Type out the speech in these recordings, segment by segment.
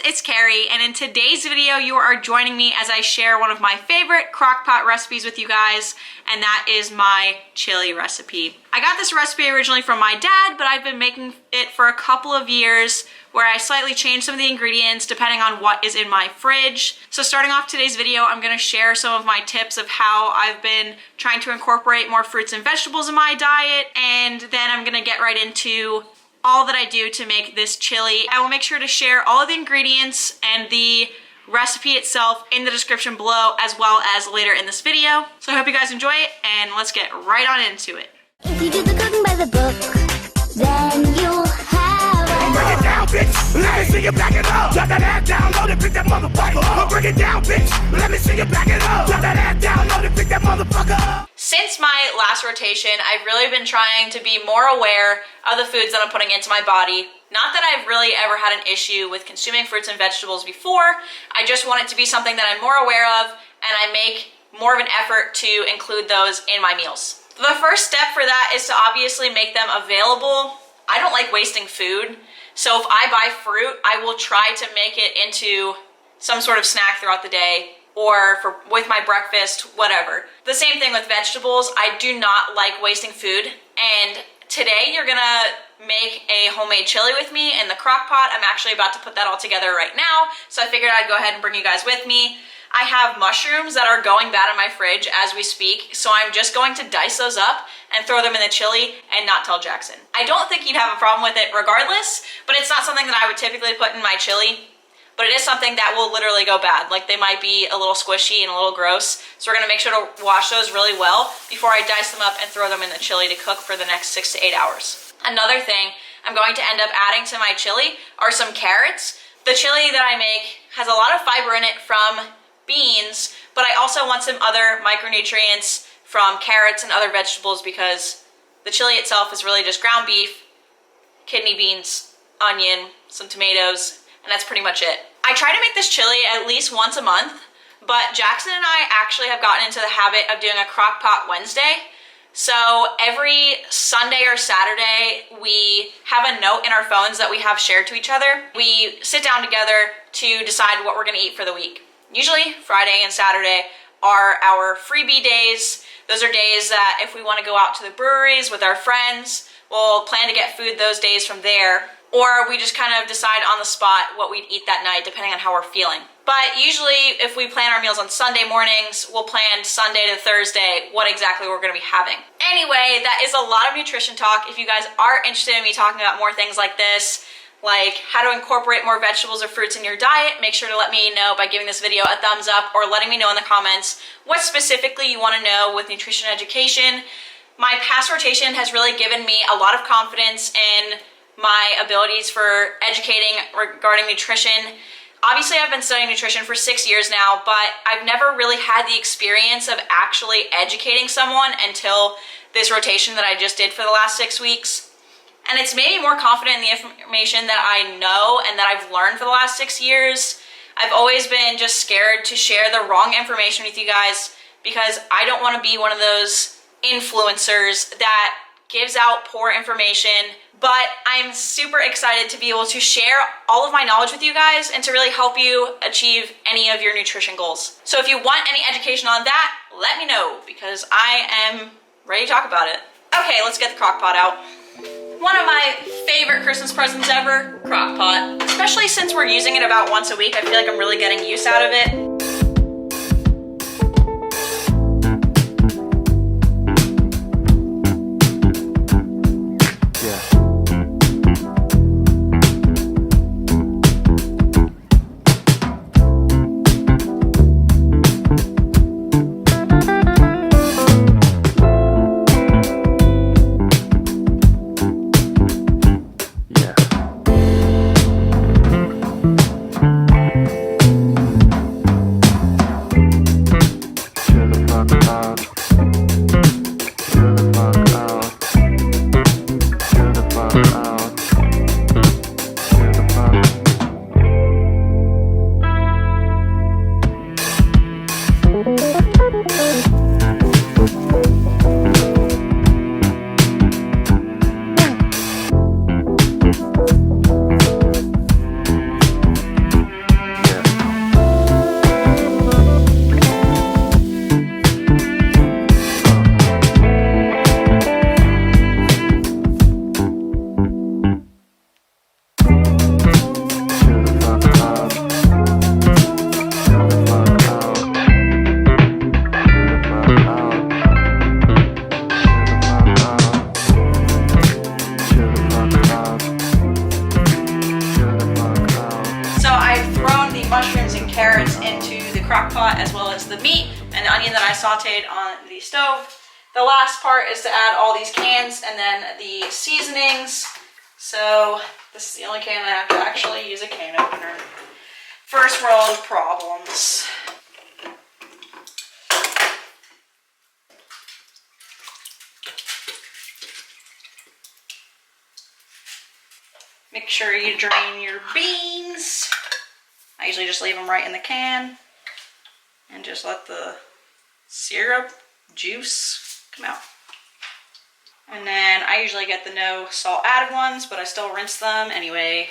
guys, it's Kerry, and in today's video you are joining me as I share one of my favorite crock pot recipes with you guys, and that is my chili recipe. I got this recipe originally from my dad, but I've been making it for a couple of years where I slightly change some of the ingredients depending on what is in my fridge. So starting off today's video, I'm gonna share some of my tips of how I've been trying to incorporate more fruits and vegetables in my diet, and then I'm gonna get right into all that I do to make this chili. I will make sure to share all of the ingredients and the recipe itself in the description below, as well as later in this video. So I hope you guys enjoy it, and let's get right on into it. If you do the cooking by the book, then you'll have a break it down, bitch. Let me see you back it up. Drop that ass down, load it, pick that motherfucker up. Break it down, bitch. Let me see you back it up. Drop that ass down, load it, pick that motherfucker up. Since my last rotation, I've really been trying to be more aware of the foods that I'm putting into my body. Not that I've really ever had an issue with consuming fruits and vegetables before, I just want it to be something that I'm more aware of, and I make more of an effort to include those in my meals. The first step for that is to obviously make them available. I don't like wasting food, so if I buy fruit, I will try to make it into some sort of snack throughout the day, or with my breakfast, whatever. The same thing with vegetables. I do not like wasting food, and today you're gonna make a homemade chili with me in the crock pot. I'm actually about to put that all together right now, so I figured I'd go ahead and bring you guys with me. I have mushrooms that are going bad in my fridge as we speak, so I'm just going to dice those up and throw them in the chili and not tell Jackson. I don't think he'd have a problem with it regardless, but it's not something that I would typically put in my chili. But it is something that will literally go bad. Like, they might be a little squishy and a little gross. So we're gonna make sure to wash those really well before I dice them up and throw them in the chili to cook for the next 6 to 8 hours. Another thing I'm going to end up adding to my chili are some carrots. The chili that I make has a lot of fiber in it from beans, but I also want some other micronutrients from carrots and other vegetables, because the chili itself is really just ground beef, kidney beans, onion, some tomatoes, and that's pretty much it. I try to make this chili at least once a month, but Jackson and I actually have gotten into the habit of doing a crock pot Wednesday. So every Sunday or Saturday, we have a note in our phones that we have shared to each other. We sit down together to decide what we're gonna eat for the week. Usually Friday and Saturday are our freebie days. Those are days that if we wanna go out to the breweries with our friends, we'll plan to get food those days from there. Or we just kind of decide on the spot what we'd eat that night, depending on how we're feeling. But usually, if we plan our meals on Sunday mornings, we'll plan Sunday to Thursday what exactly we're gonna be having. Anyway, that is a lot of nutrition talk. If you guys are interested in me talking about more things like this, like how to incorporate more vegetables or fruits in your diet, make sure to let me know by giving this video a thumbs up or letting me know in the comments what specifically you wanna know with nutrition education. My past rotation has really given me a lot of confidence in my abilities for educating regarding nutrition. Obviously, I've been studying nutrition for 6 years now, but I've never really had the experience of actually educating someone until this rotation that I just did for the last 6 weeks. And it's made me more confident in the information that I know and that I've learned for the last 6 years. I've always been just scared to share the wrong information with you guys, because I don't want to be one of those influencers that gives out poor information. But I'm super excited to be able to share all of my knowledge with you guys and to really help you achieve any of your nutrition goals. So if you want any education on that, let me know, because I am ready to talk about it. Okay, let's get the crock pot out. One of my favorite Christmas presents ever, crock pot. Especially since we're using it about once a week, I feel like I'm really getting use out of it. mushrooms and carrots into the crock pot, as well as the meat and the onion that I sauteed on the stove. The last part is to add all these cans and then the seasonings. So this is the only can I have to actually use a can opener. First world problems. Make sure you drain your beans. I usually just leave them right in the can and just let the syrup juice come out. And then I usually get the no salt added ones, but I still rinse them anyway.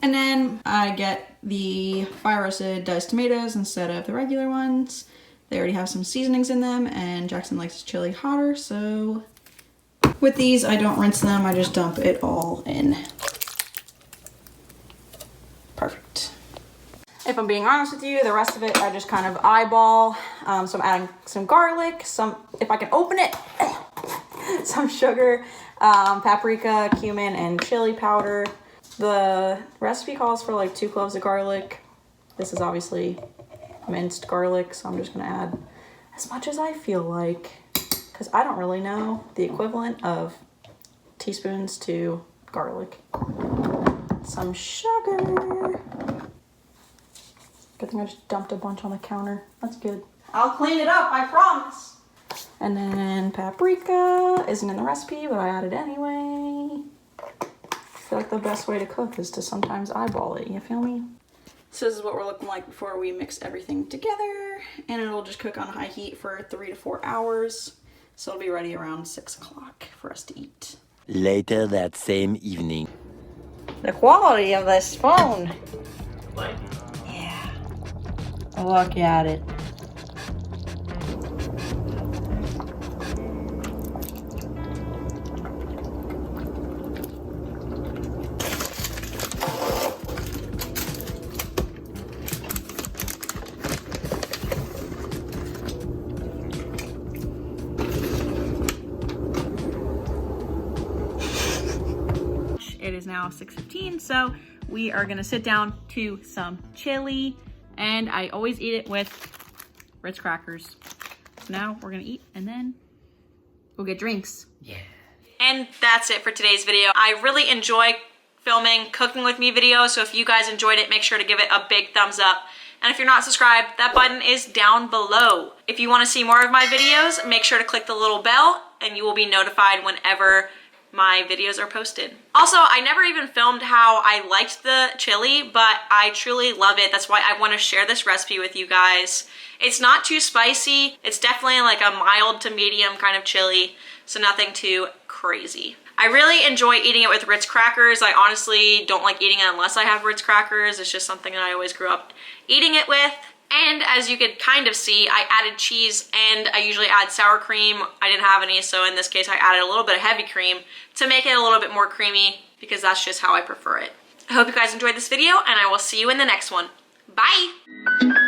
And then I get the fire roasted diced tomatoes instead of the regular ones. They already have some seasonings in them, and Jackson likes his chili hotter, so with these I don't rinse them, I just dump it all in. Perfect. If I'm being honest with you, the rest of it I just kind of eyeball. So I'm adding some garlic, if I can open it, some sugar, paprika, cumin, and chili powder. The recipe calls for like 2 cloves of garlic. This is obviously minced garlic, so I'm just gonna add as much as I feel like, because I don't really know the equivalent of teaspoons to garlic. Some sugar. Good thing I just dumped a bunch on the counter. That's good. I'll clean it up, I promise. And then paprika isn't in the recipe, but I added anyway. I feel like the best way to cook is to sometimes eyeball it, you feel me? So this is what we're looking like before we mix everything together, and it'll just cook on high heat for 3 to 4 hours. So it'll be ready around 6 o'clock for us to eat. Later that same evening. The quality of this phone. Yeah. Look at it. It is now 6:15, so we are gonna sit down to some chili, and I always eat it with Ritz crackers. So now we're gonna eat, and then we'll get drinks. Yeah. And that's it for today's video. I really enjoy filming cooking with me videos, so if you guys enjoyed it, make sure to give it a big thumbs up. And if you're not subscribed, that button is down below. If you want to see more of my videos, make sure to click the little bell and you will be notified whenever my videos are posted. Also, I never even filmed how I liked the chili, but I truly love it. That's why I want to share this recipe with you guys. It's not too spicy. It's definitely like a mild to medium kind of chili, so nothing too crazy. I really enjoy eating it with Ritz crackers. I honestly don't like eating it unless I have Ritz crackers. It's just something that I always grew up eating it with. And as you could kind of see, I added cheese and I usually add sour cream. I didn't have any, so in this case I added a little bit of heavy cream to make it a little bit more creamy because that's just how I prefer it. I hope you guys enjoyed this video and I will see you in the next one. Bye!